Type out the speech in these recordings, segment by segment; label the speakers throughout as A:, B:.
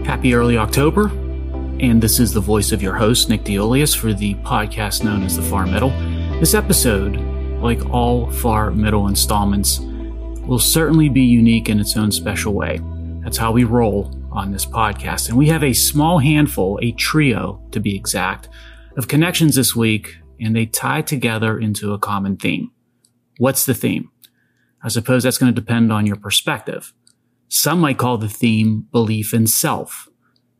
A: Happy early October, and this is the voice of your host, Nick DeOlius, for the podcast known as The Far Middle. This episode, like all Far Middle installments, will certainly be unique in its own special way. That's how we roll on this podcast. And we have a small handful, a trio to be exact, of connections this week, and they tie together into a common theme. What's the theme? I suppose that's going to depend on your perspective. Some might call the theme belief in self.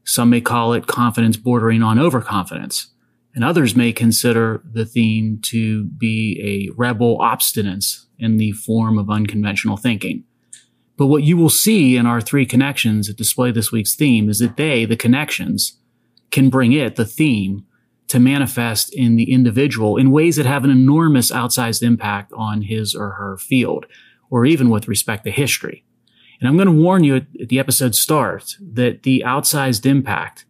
A: Some may call it confidence bordering on overconfidence. And others may consider the theme to be a rebel obstinance in the form of unconventional thinking. But what you will see in our three connections that display this week's theme is that they, the connections, can bring it, the theme, to manifest in the individual in ways that have an enormous outsized impact on his or her field, or even with respect to history. And I'm going to warn you at the episode start that the outsized impact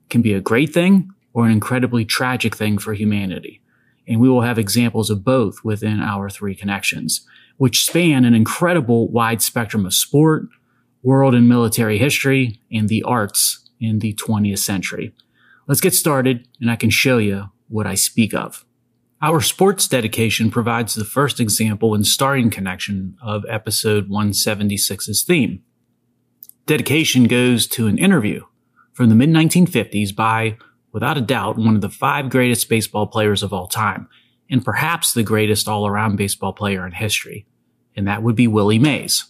A: can be a great thing or an incredibly tragic thing for humanity. And we will have examples of both within our three connections, which span an incredible wide spectrum of sport, world and military history, and the arts in the 20th century. Let's get started, and I can show you what I speak of. Our sports dedication provides the first example and starting connection of episode 176's theme. Dedication goes to an interview from the mid-1950s by, without a doubt, one of the 5 greatest baseball players of all time, and perhaps the greatest all-around baseball player in history, and that would be Willie Mays.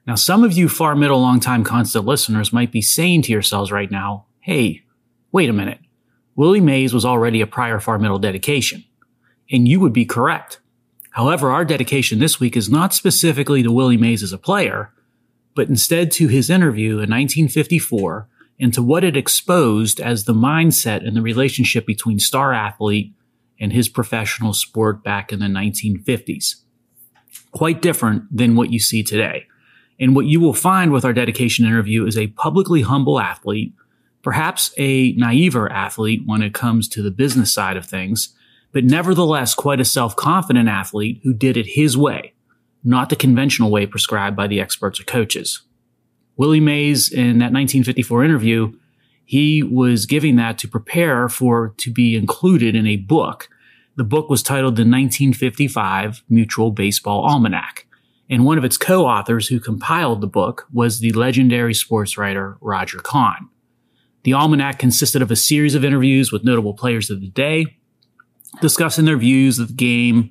A: Now, some of you far middle long-time constant listeners might be saying to yourselves right now, hey, wait a minute, Willie Mays was already a prior far middle dedication. And you would be correct. However, our dedication this week is not specifically to Willie Mays as a player, but instead to his interview in 1954 and to what it exposed as the mindset and the relationship between star athlete and his professional sport back in the 1950s. Quite different than what you see today. And what you will find with our dedication interview is a publicly humble athlete, perhaps a naiver athlete when it comes to the business side of things, but nevertheless quite a self-confident athlete who did it his way, not the conventional way prescribed by the experts or coaches. Willie Mays, in that 1954 interview, he was giving that to prepare to be included in a book. The book was titled the 1955 Mutual Baseball Almanac, and one of its co-authors who compiled the book was the legendary sports writer Roger Kahn. The almanac consisted of a series of interviews with notable players of the day, discussing their views of the game,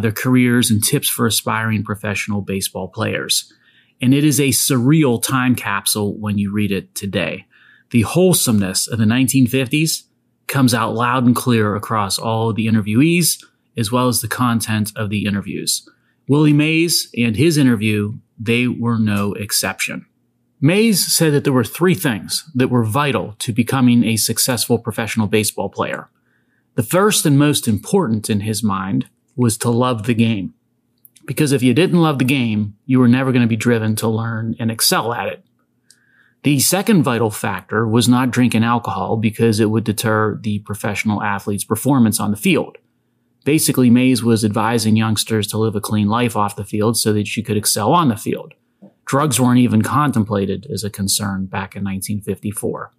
A: their careers, and tips for aspiring professional baseball players. And it is a surreal time capsule when you read it today. The wholesomeness of the 1950s comes out loud and clear across all the interviewees, as well as the content of the interviews. Willie Mays and his interview, they were no exception. Mays said that there were 3 things that were vital to becoming a successful professional baseball player. The first and most important in his mind was to love the game. Because if you didn't love the game, you were never going to be driven to learn and excel at it. The second vital factor was not drinking alcohol because it would deter the professional athlete's performance on the field. Basically, Mays was advising youngsters to live a clean life off the field so that you could excel on the field. Drugs weren't even contemplated as a concern back in 1954.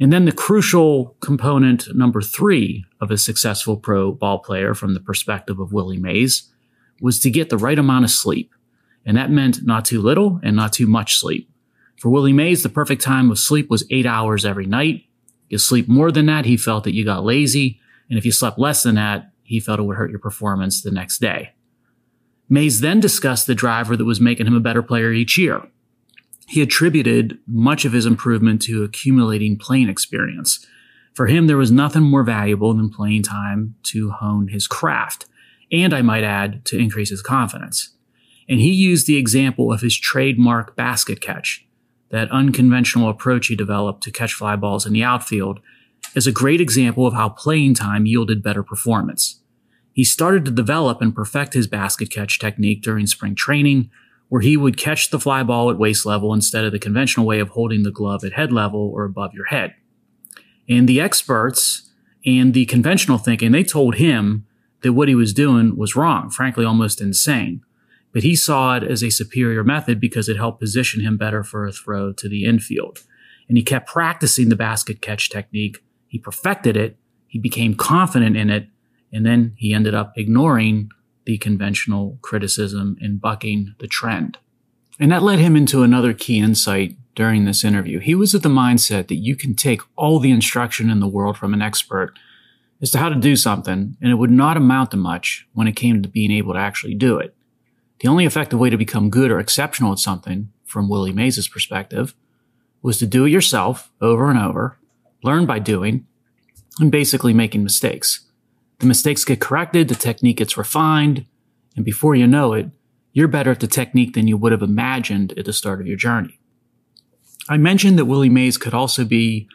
A: And then the crucial component number 3 of a successful pro ball player from the perspective of Willie Mays was to get the right amount of sleep. And that meant not too little and not too much sleep. For Willie Mays, the perfect time of sleep was 8 hours every night. You sleep more than that, he felt that you got lazy. And if you slept less than that, he felt it would hurt your performance the next day. Mays then discussed the driver that was making him a better player each year. He attributed much of his improvement to accumulating playing experience. For him, there was nothing more valuable than playing time to hone his craft, and I might add, to increase his confidence. And he used the example of his trademark basket catch, that unconventional approach he developed to catch fly balls in the outfield, as a great example of how playing time yielded better performance. He started to develop and perfect his basket catch technique during spring training, where he would catch the fly ball at waist level instead of the conventional way of holding the glove at head level or above your head. And the experts and the conventional thinking, they told him that what he was doing was wrong, frankly, almost insane. But he saw it as a superior method because it helped position him better for a throw to the infield. and he kept practicing the basket catch technique. He perfected it, he became confident in it, and then he ended up ignoring the conventional criticism and bucking the trend. And that led him into another key insight during this interview. He was of the mindset that you can take all the instruction in the world from an expert as to how to do something, and it would not amount to much when it came to being able to actually do it. The only effective way to become good or exceptional at something, from Willie Mays' perspective, was to do it yourself over and over, learn by doing, and basically making mistakes. The mistakes get corrected, the technique gets refined, and before you know it, you're better at the technique than you would have imagined at the start of your journey. I mentioned that Willie Mays could also be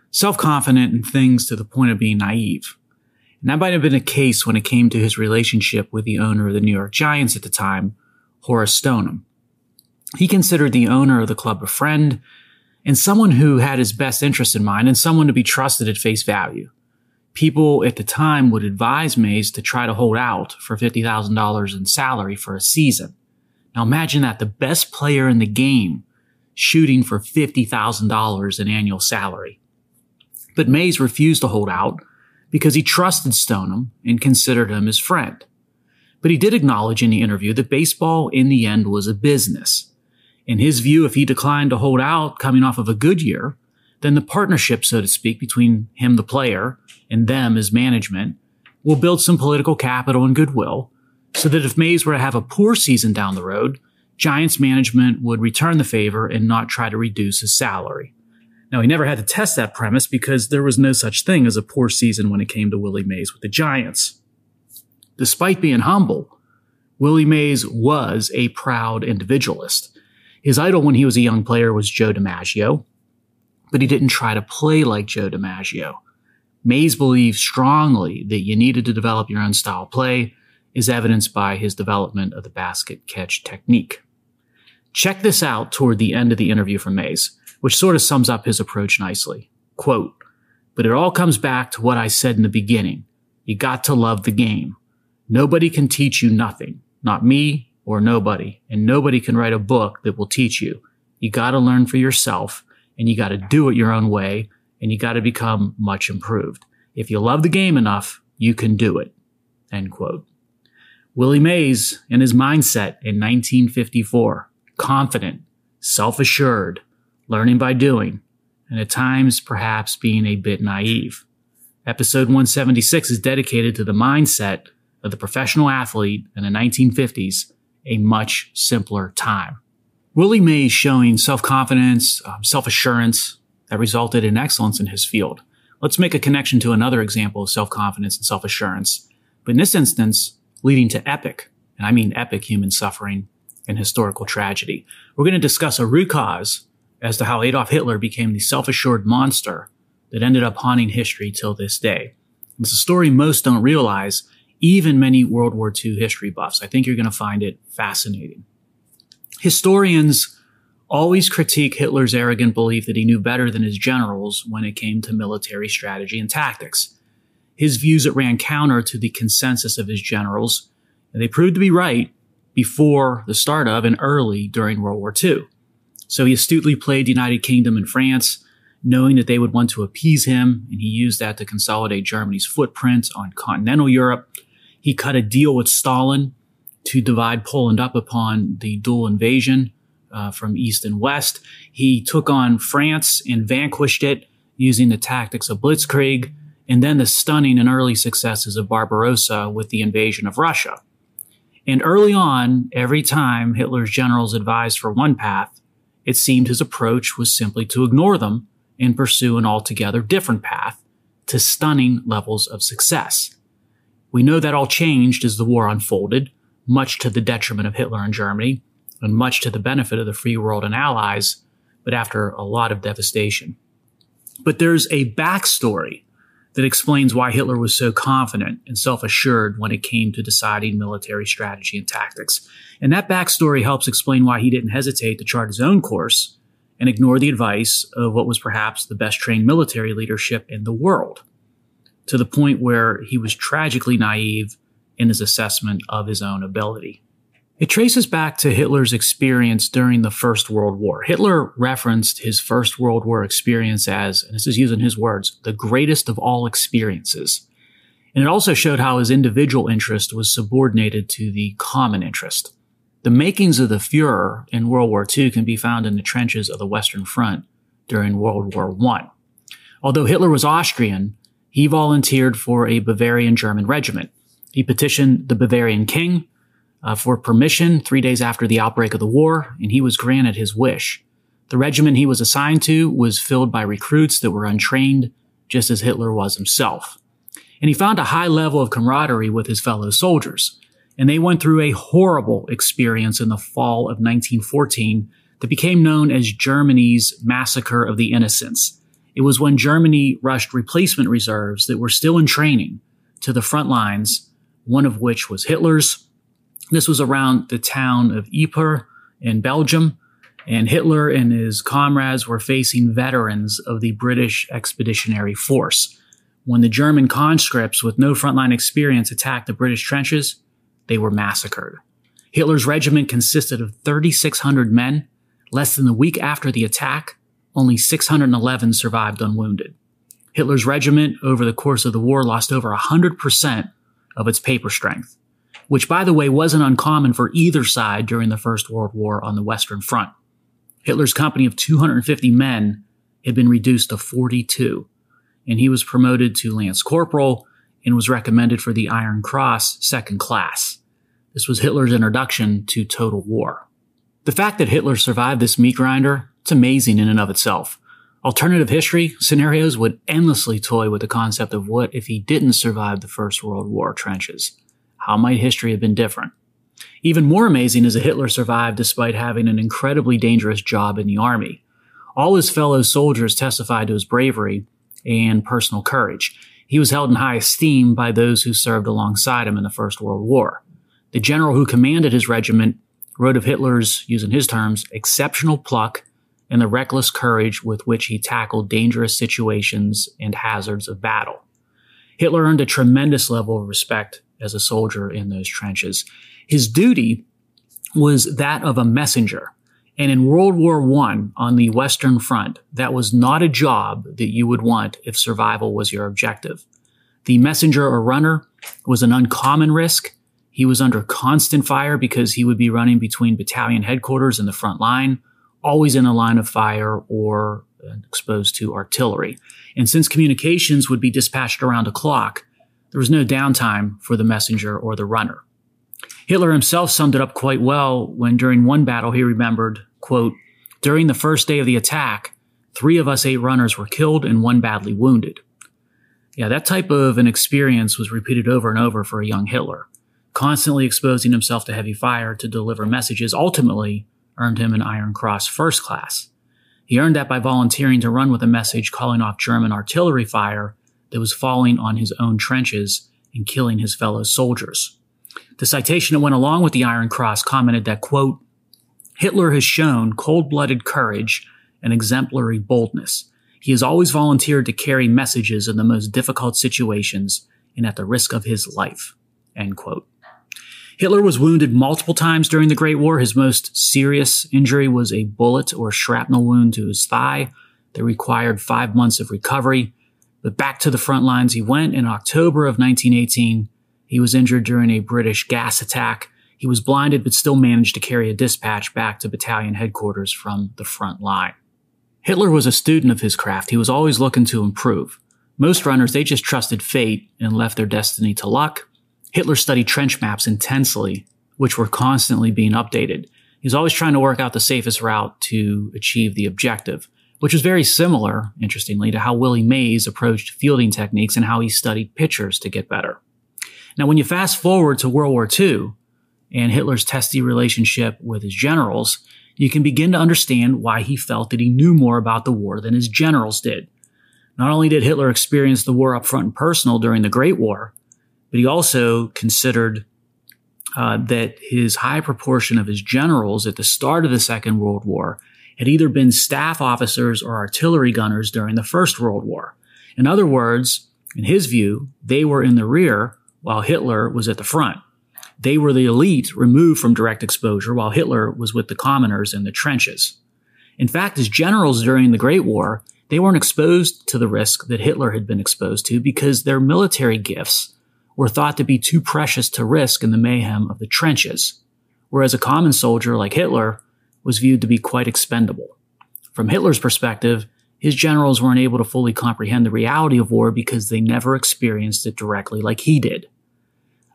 A: self-confident in things to the point of being naive. And that might have been the case when it came to his relationship with the owner of the New York Giants at the time, Horace Stoneham. He considered the owner of the club a friend and someone who had his best interest in mind and someone to be trusted at face value. People at the time would advise Mays to try to hold out for $50,000 in salary for a season. Now imagine that, the best player in the game shooting for $50,000 in annual salary. But Mays refused to hold out because he trusted Stoneham and considered him his friend. But he did acknowledge in the interview that baseball in the end was a business. In his view, if he declined to hold out coming off of a good year, then the partnership, so to speak, between him, the player, and them as management will build some political capital and goodwill so that if Mays were to have a poor season down the road, Giants management would return the favor and not try to reduce his salary. Now, he never had to test that premise because there was no such thing as a poor season when it came to Willie Mays with the Giants. Despite being humble, Willie Mays was a proud individualist. His idol when he was a young player was Joe DiMaggio, but he didn't try to play like Joe DiMaggio. Mays believed strongly that you needed to develop your own style of play, as evidenced by his development of the basket catch technique. Check this out toward the end of the interview from Mays, which sort of sums up his approach nicely. Quote, "But it all comes back to what I said in the beginning. You got to love the game. Nobody can teach you nothing, not me or nobody, and nobody can write a book that will teach you. You got to learn for yourself, and you got to do it your own way, and you got to become much improved. If you love the game enough, you can do it." End quote. Willie Mays and his mindset in 1954, confident, self-assured, learning by doing, and at times perhaps being a bit naive. Episode 176 is dedicated to the mindset of the professional athlete in the 1950s, a much simpler time. Willie Mays showing self-confidence, self-assurance that resulted in excellence in his field. Let's make a connection to another example of self-confidence and self-assurance, but in this instance, leading to epic, and I mean epic human suffering and historical tragedy. We're going to discuss a root cause as to how Adolf Hitler became the self-assured monster that ended up haunting history till this day. It's a story most don't realize, even many World War II history buffs. I think you're going to find it fascinating. Historians always critique Hitler's arrogant belief that he knew better than his generals when it came to military strategy and tactics. His views that ran counter to the consensus of his generals, and they proved to be right before the start of and early during World War II. So he astutely played the United Kingdom and France, knowing that they would want to appease him, and he used that to consolidate Germany's footprint on continental Europe. He cut a deal with Stalin to divide Poland up upon the dual invasion from east and west. He took on France and vanquished it using the tactics of Blitzkrieg, and then the stunning and early successes of Barbarossa with the invasion of Russia. And early on, every time Hitler's generals advised for one path, it seemed his approach was simply to ignore them and pursue an altogether different path to stunning levels of success. We know that all changed as the war unfolded, much to the detriment of Hitler and Germany, and much to the benefit of the free world and allies, but after a lot of devastation. But there's a backstory that explains why Hitler was so confident and self-assured when it came to deciding military strategy and tactics. And that backstory helps explain why he didn't hesitate to chart his own course and ignore the advice of what was perhaps the best trained military leadership in the world, to the point where he was tragically naive in his assessment of his own ability. It traces back to Hitler's experience during the First World War. Hitler referenced his First World War experience as, and this is using his words, the greatest of all experiences. And it also showed how his individual interest was subordinated to the common interest. The makings of the Führer in World War II can be found in the trenches of the Western Front during World War I. Although Hitler was Austrian, he volunteered for a Bavarian German regiment. He petitioned the Bavarian king for permission 3 days after the outbreak of the war, and he was granted his wish. The regiment he was assigned to was filled by recruits that were untrained, just as Hitler was himself. And he found a high level of camaraderie with his fellow soldiers, and they went through a horrible experience in the fall of 1914 that became known as Germany's Massacre of the Innocents. It was when Germany rushed replacement reserves that were still in training to the front lines, one of which was Hitler's. This was around the town of Ypres in Belgium, and Hitler and his comrades were facing veterans of the British Expeditionary Force. When the German conscripts with no frontline experience attacked the British trenches, they were massacred. Hitler's regiment consisted of 3,600 men. Less than a week after the attack, only 611 survived unwounded. Hitler's regiment, over the course of the war, lost over 100% of its paper strength, which, by the way, wasn't uncommon for either side during the First World War on the Western Front. Hitler's company of 250 men had been reduced to 42, and he was promoted to Lance Corporal and was recommended for the Iron Cross second class. This was Hitler's introduction to total war. The fact that Hitler survived this meat grinder, it's amazing in and of itself. Alternative history scenarios would endlessly toy with the concept of what if he didn't survive the First World War trenches. How might history have been different? Even more amazing is that Hitler survived despite having an incredibly dangerous job in the army. All his fellow soldiers testified to his bravery and personal courage. He was held in high esteem by those who served alongside him in the First World War. The general who commanded his regiment wrote of Hitler's, using his terms, exceptional pluck and the reckless courage with which he tackled dangerous situations and hazards of battle. Hitler earned a tremendous level of respect as a soldier in those trenches. His duty was that of a messenger. And in World War I, on the Western Front, that was not a job that you would want if survival was your objective. The messenger or runner was an uncommon risk. He was under constant fire because he would be running between battalion headquarters and the front line, always in a line of fire or exposed to artillery. And since communications would be dispatched around the clock, there was no downtime for the messenger or the runner. Hitler himself summed it up quite well when during one battle he remembered, quote, "During the first day of the attack, 3 of us 8 runners were killed and 1 badly wounded." Yeah, that type of an experience was repeated over and over for a young Hitler. Constantly exposing himself to heavy fire to deliver messages ultimately earned him an Iron Cross first class. He earned that by volunteering to run with a message calling off German artillery fire that was falling on his own trenches and killing his fellow soldiers. The citation that went along with the Iron Cross commented that, quote, "Hitler has shown cold-blooded courage and exemplary boldness. He has always volunteered to carry messages in the most difficult situations and at the risk of his life," end quote. Hitler was wounded multiple times during the Great War. His most serious injury was a bullet or shrapnel wound to his thigh that required 5 months of recovery. But back to the front lines he went. In October of 1918, he was injured during a British gas attack. He was blinded but still managed to carry a dispatch back to battalion headquarters from the front line. Hitler was a student of his craft. He was always looking to improve. Most runners, they just trusted fate and left their destiny to luck. Hitler studied trench maps intensely, which were constantly being updated. He was always trying to work out the safest route to achieve the objective, which was very similar, interestingly, to how Willie Mays approached fielding techniques and how he studied pitchers to get better. Now, when you fast forward to World War II and Hitler's testy relationship with his generals, you can begin to understand why he felt that he knew more about the war than his generals did. Not only did Hitler experience the war up front and personal during the Great War, but he also considered that his high proportion of his generals at the start of the Second World War had either been staff officers or artillery gunners during the First World War. In other words, in his view, they were in the rear while Hitler was at the front. They were the elite removed from direct exposure, while Hitler was with the commoners in the trenches. In fact, as generals during the Great War, they weren't exposed to the risk that Hitler had been exposed to because their military gifts were thought to be too precious to risk in the mayhem of the trenches, whereas a common soldier like Hitler was viewed to be quite expendable. From Hitler's perspective, his generals weren't able to fully comprehend the reality of war because they never experienced it directly like he did.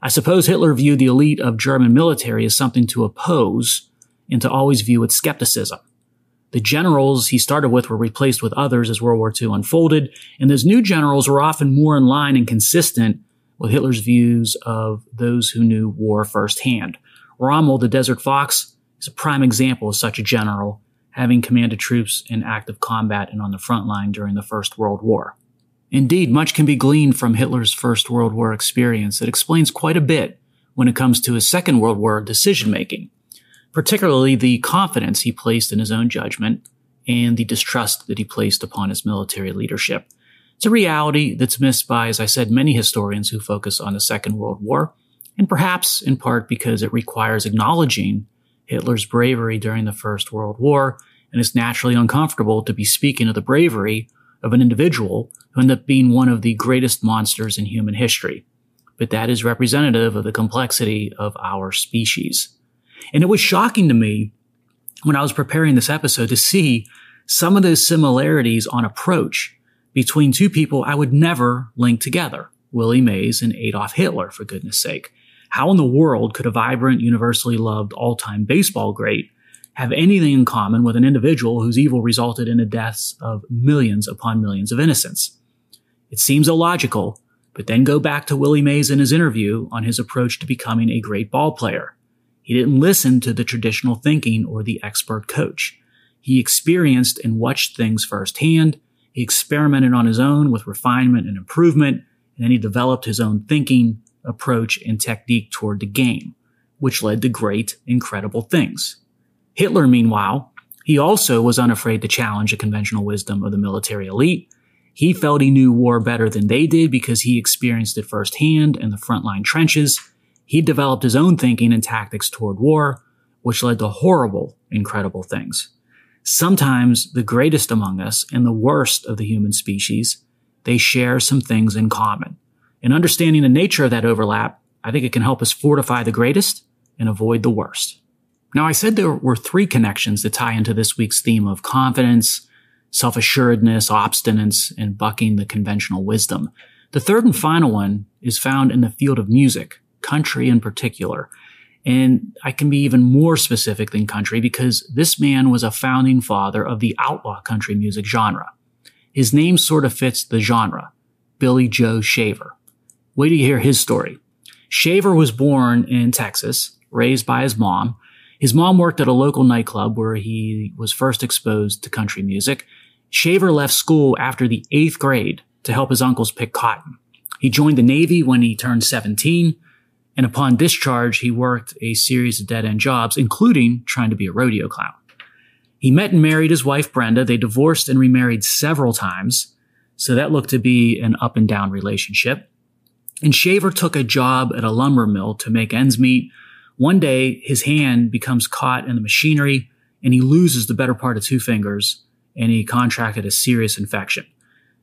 A: I suppose Hitler viewed the elite of German military as something to oppose and to always view with skepticism. The generals he started with were replaced with others as World War II unfolded, and those new generals were often more in line and consistent with Hitler's views of those who knew war firsthand. Rommel, the Desert Fox, is a prime example of such a general, having commanded troops in active combat and on the front line during the First World War. Indeed, much can be gleaned from Hitler's First World War experience that explains quite a bit when it comes to his Second World War decision-making, particularly the confidence he placed in his own judgment and the distrust that he placed upon his military leadership. It's a reality that's missed by, as I said, many historians who focus on the Second World War, and perhaps in part because it requires acknowledging Hitler's bravery during the First World War, and it's naturally uncomfortable to be speaking of the bravery of an individual who ended up being one of the greatest monsters in human history. But that is representative of the complexity of our species. And it was shocking to me when I was preparing this episode to see some of those similarities on approach between two people I would never link together, Willie Mays and Adolf Hitler, for goodness sake. How in the world could a vibrant, universally loved, all-time baseball great have anything in common with an individual whose evil resulted in the deaths of millions upon millions of innocents? It seems illogical, but then go back to Willie Mays in his interview on his approach to becoming a great ball player. He didn't listen to the traditional thinking or the expert coach. He experienced and watched things firsthand. He experimented on his own with refinement and improvement, and then he developed his own thinking, approach, and technique toward the game, which led to great, incredible things. Hitler, meanwhile, he also was unafraid to challenge the conventional wisdom of the military elite. He felt he knew war better than they did because he experienced it firsthand in the frontline trenches. He developed his own thinking and tactics toward war, which led to horrible, incredible things. Sometimes the greatest among us and the worst of the human species, they share some things in common. In understanding the nature of that overlap, I think it can help us fortify the greatest and avoid the worst. Now, I said there were three connections that tie into this week's theme of confidence, self-assuredness, obstinance, and bucking the conventional wisdom. The third and final one is found in the field of music, country in particular. And I can be even more specific than country because this man was a founding father of the outlaw country music genre. His name sort of fits the genre, Billy Joe Shaver. Wait till you hear his story. Shaver was born in Texas, raised by his mom. His mom worked at a local nightclub where he was first exposed to country music. Shaver left school after the 8th grade to help his uncles pick cotton. He joined the Navy when he turned 17, and upon discharge, he worked a series of dead-end jobs, including trying to be a rodeo clown. He met and married his wife, Brenda. They divorced and remarried several times, so that looked to be an up-and-down relationship. And Shaver took a job at a lumber mill to make ends meet. One day, his hand becomes caught in the machinery, and he loses the better part of 2 fingers, and he contracted a serious infection.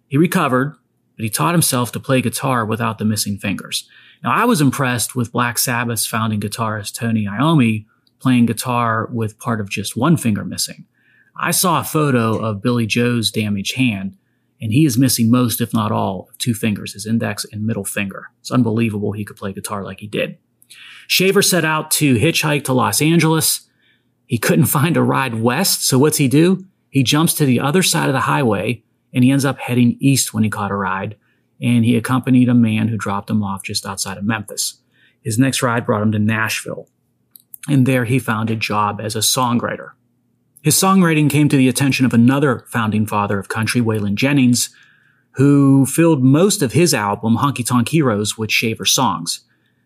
A: He recovered, but he taught himself to play guitar without the missing fingers. Now, I was impressed with Black Sabbath's founding guitarist Tony Iommi playing guitar with part of just 1 finger missing. I saw a photo of Billy Joe's damaged hand, and he is missing most, if not all, of 2 fingers, his index and middle finger. It's unbelievable he could play guitar like he did. Shaver set out to hitchhike to Los Angeles. He couldn't find a ride west, so what's he do? He jumps to the other side of the highway, and he ends up heading east when he caught a ride, and he accompanied a man who dropped him off just outside of Memphis. His next ride brought him to Nashville, and there he found a job as a songwriter. His songwriting came to the attention of another founding father of country, Waylon Jennings, who filled most of his album, Honky Tonk Heroes, with Shaver songs.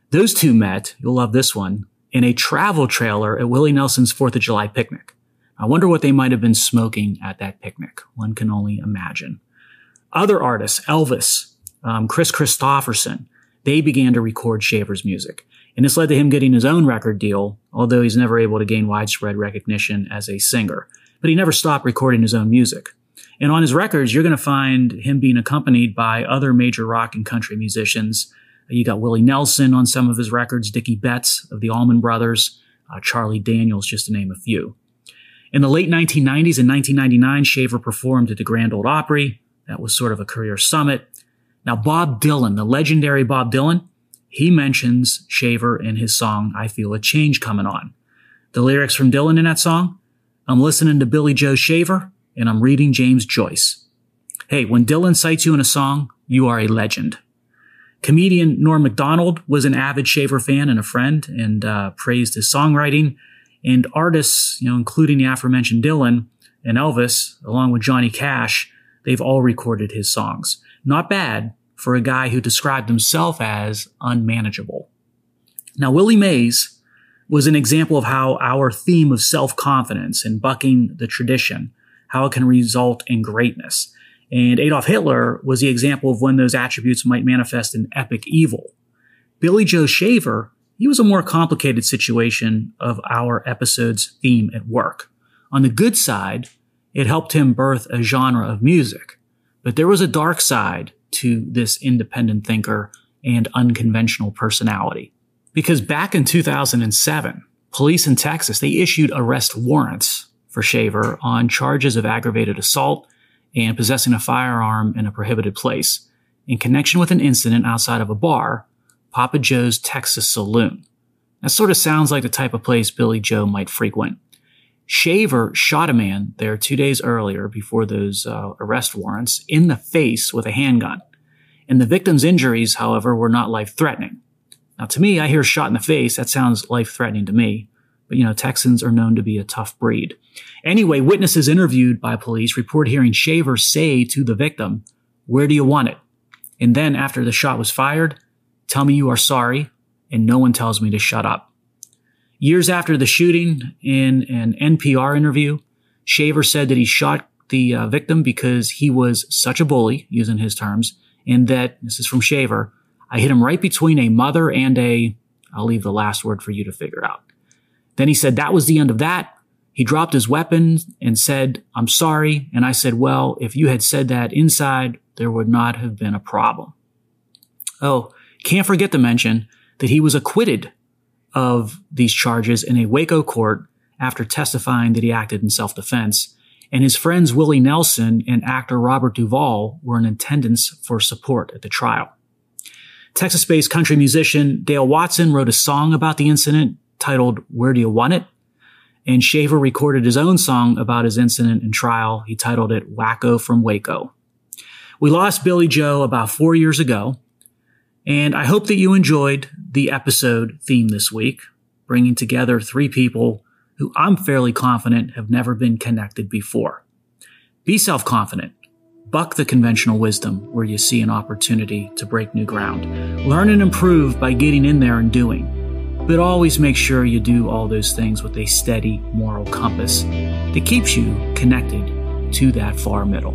A: Those two met, you'll love this one, in a travel trailer at Willie Nelson's 4th of July picnic. I wonder what they might have been smoking at that picnic. One can only imagine. Other artists, Elvis, Chris Christopherson, they began to record Shaver's music. And this led to him getting his own record deal, although he's never able to gain widespread recognition as a singer. But he never stopped recording his own music. And on his records, you're going to find him being accompanied by other major rock and country musicians. You got Willie Nelson on some of his records, Dickie Betts of the Allman Brothers, Charlie Daniels, just to name a few. In the late 1990s and 1999, Shaver performed at the Grand Ole Opry. That was sort of a career summit. Now, Bob Dylan, the legendary Bob Dylan, he mentions Shaver in his song, I Feel a Change Coming On. The lyrics from Dylan in that song, I'm listening to Billy Joe Shaver, and I'm reading James Joyce. Hey, when Dylan cites you in a song, you are a legend. Comedian Norm Macdonald was an avid Shaver fan and a friend, and praised his songwriting. And artists, including the aforementioned Dylan and Elvis, along with Johnny Cash, they've all recorded his songs. Not bad for a guy who described himself as unmanageable. Now, Willie Mays was an example of how our theme of self-confidence and bucking the tradition, how it can result in greatness. And Adolf Hitler was the example of when those attributes might manifest in epic evil. Billy Joe Shaver, he was a more complicated situation of our episode's theme at work. On the good side, it helped him birth a genre of music. But there was a dark side to this independent thinker and unconventional personality. Because back in 2007, police in Texas, they issued arrest warrants for Shaver on charges of aggravated assault and possessing a firearm in a prohibited place in connection with an incident outside of a bar, Papa Joe's Texas Saloon. That sort of sounds like the type of place Billy Joe might frequent. Shaver shot a man there 2 days earlier before those arrest warrants in the face with a handgun. And the victim's injuries, however, were not life-threatening. Now, to me, I hear shot in the face. That sounds life-threatening to me. But, Texans are known to be a tough breed. Anyway, witnesses interviewed by police report hearing Shaver say to the victim, "Where do you want it?" And then after the shot was fired, "Tell me you are sorry, and no one tells me to shut up." Years after the shooting, in an NPR interview, Shaver said that he shot the victim because he was such a bully, using his terms, and that, this is from Shaver, "I hit him right between a mother and I'll leave the last word for you to figure out." Then he said that was the end of that. He dropped his weapon and said, "I'm sorry." And I said, "Well, if you had said that inside, there would not have been a problem." Oh, can't forget to mention that he was acquitted of these charges in a Waco court after testifying that he acted in self-defense. And his friends Willie Nelson and actor Robert Duvall were in attendance for support at the trial. Texas-based country musician Dale Watson wrote a song about the incident titled "Where Do You Want It?" And Shaver recorded his own song about his incident and trial. He titled it "Wacko from Waco." We lost Billy Joe about 4 years ago, and I hope that you enjoyed the episode theme this week, bringing together three people who I'm fairly confident have never been connected before. Be self-confident. Buck the conventional wisdom where you see an opportunity to break new ground. Learn and improve by getting in there and doing. But always make sure you do all those things with a steady moral compass that keeps you connected to that far middle.